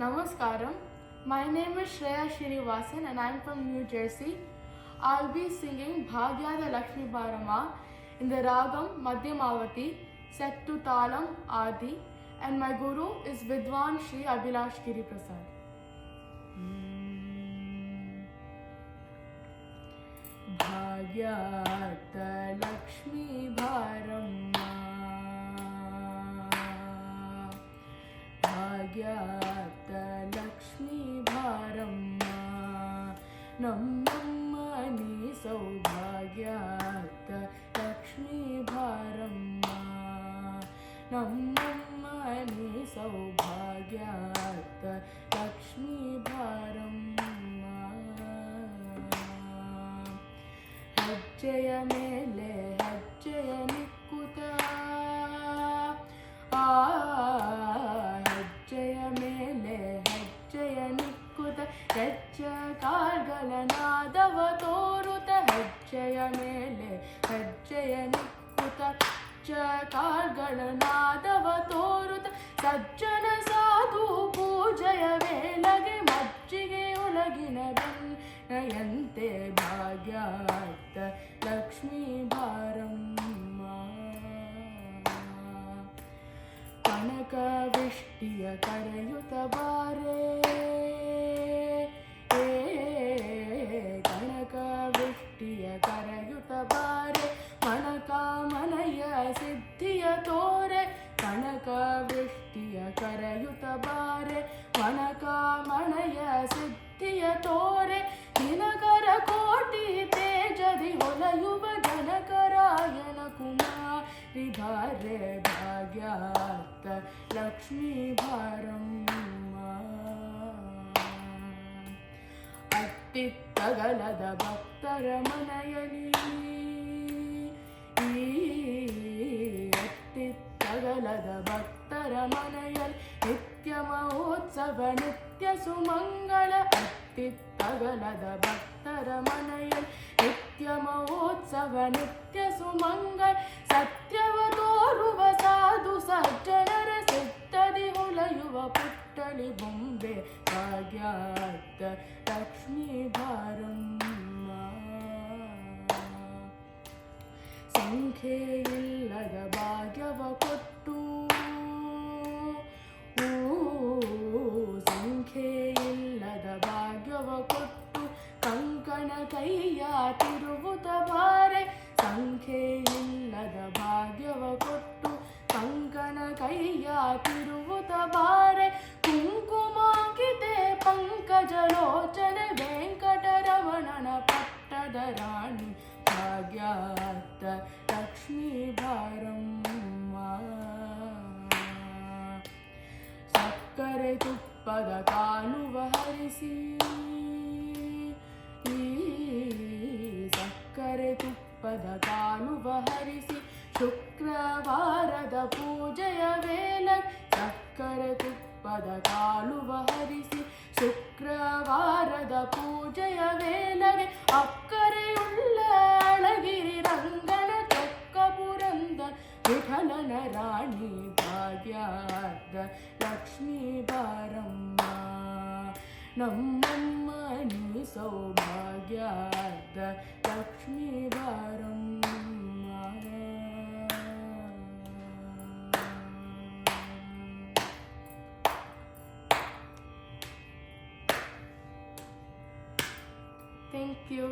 Namaskaram. My name is Shreya Srinivasan and I am from New Jersey. I'll be singing Bhagyada Lakshmi Bharama in the Ragam Madhyamavati set to Talam Adi, and my guru is Vidwan Shri Abhilash Giri Prasad. Bhagyata Lakshmi Bharama, Bhagyata Lakshmi Bharama, Nammani Saubhagyata Lakshmi Bharama, Nammani Saubhagyata Lakshmi Bharama. ಹೆಜ್ಜೆಯ ಮೇಲೆ ಹೆಜ್ಜೆಯ ನಿಕ್ಕುತ ಹೆಜ್ಜೆಯ ಮೇಲೆ ಹೆಜ್ಜೆಯ ನಿಕ್ಕುತ ಹೆಜ್ಜೆ ಕಾಲ್ಗಳ ನಾದವ ತೋರುತ ಹೆಜ್ಜೆಯ ಮೇಲೆ ಹೆಜ್ಜೆಯ ನಿಕ್ಕುತ ಹೆಜ್ಜೆ ಕಾಲ್ಗಳ ನಾದವ ತೋರುತ ಸಜ್ಜನ ಸಾಧು ಪೂಜೆಯ ವೇಳೆಗೆ ಮಜ್ಜಿಗೆ ಒಳಗಿನ ಬೆನ್ನಯಂತೆ ಭಾಗ್ಯಾತ ಲಕ್ಷ್ಮೀ ಭಾರಮ್ಮ. ಕನಕ ವಿಷ್ಟಿಯ ಕರೆಯುತ್ತ ಬಾರೆ, ಕನಕ ವಿಷ್ಟಿಯ ಕರೆಯುತ್ತ ಬಾರೆ, ಮನಕ ಮನಯ ಸಿದ್ಧಿಯ ತೋರೆ, ಕನಕ ವೃಷ್ಟಿಯ ಕರೆಯುತ್ತ ಬಾರೆ, ಮನಕ ಮನಯ ಸಿದ್ಧಿಯ ತೋರೆ, ದಿನಕರ ಕೋಟಿ ತೇಜದಿ ಹೊಲೆಯುವ ಜನಕರಾಯನ ಕುಮಾರಿ ಧಾರೆ ಭಾಗ್ಯಾತ ಲಕ್ಷ್ಮೀ ಭಾರಮ್ಮ. ಅತ್ತಿತ್ತಗಲದ ಭಕ್ತರ ಮನೆಯಲ್ಲಿ ಅತ್ತಿತ್ತಗಲದ ಭಕ್ತರ ಮನೆಯಲ್ಲಿ ನಿತ್ಯ ಮಹೋತ್ಸವ ನಿತ್ಯ ಸುಮಂಗಳ. ಅತ್ತಿತ್ತಗಲದ ಭಕ್ತರ ಮನೆಯಲ್ಲಿ ನಿತ್ಯ ಮಹೋತ್ಸವ ನಿತ್ಯ ಸುಮಂಗಳ. ಸತ್ಯವ ತೋರುವ ಸಾಧು ಸಜ್ಜನರ ಸಿದ್ಧದಿ ಹೊಲೆಯುವ ಪುಟ್ಟಳಿ ಬೊಂಬೆ ಭಾಗ್ಯಾತ ಲಕ್ಷ್ಮೀ ಭಾರಮ್ಮ. ಸಂಖ್ಯೆ ಇಲ್ಲದ ಭಾಗ್ಯವ ಕೊಟ್ಟು, ಸಂಖ್ಯೆ ಇಲ್ಲದ ಭಾಗ್ಯವ ಕೊಟ್ಟು, ಕಂಕಣ ಕೈಯ ತಿರುವುತ ಬಾರೆ, ಸಂಖ್ಯೆ ಇಲ್ಲದ ಭಾಗ್ಯವ ಕೊಟ್ಟು, ಕಂಕಣ ಕೈಯ ತಿರುವುತ ಬಾರೆ, ಕುಂಕುಮಾಂಕಿತೆ ಪಂಕಜಲೋಚನೆ ವೆಂಕಟರಮಣನ ಪಟ್ಟದ ರಾಣಿ ಭಾಗ್ಯಾತ ಲಕ್ಷ್ಮೀ ಭಾರಮ್ಮ. ಸಕ್ಕರೆ ತುಪ್ಪದ ಕಾಲುವ ಹರಿಸಿ, ಸಕ್ಕರೆ ತುಪ್ಪದ ಕಾಲುವ ಹರಿಸಿ, ಶುಕ್ರವಾರದ ಪೂಜೆಯ ವೇಳೆ ಸಕ್ಕರೆ ತುಪ್ಪದ ಕಾಲುವ ಹರಿಸಿ, ಶುಕ್ರವಾರದ ಪೂಜೆಯ ವೇಳೆಗೆ ಅಕ್ಕರೆಯುಳ್ಳ ಅಳಗಿರಿ ರಂಗನ ಚೊಕ್ಕ ಪುರಂದರ ವಿಠಲನ ರಾಣಿ ಭಾಗ್ಯಾತ ಲಕ್ಷ್ಮೀ ಭಾರಮ್ಮ. ನಮ್ಮಮ್ಮ ನೀ ಸೌಭಾಗ್ಯಾತ ಲಕ್ಷ್ಮೀ ಭಾರಮ್ಮ. Thank you.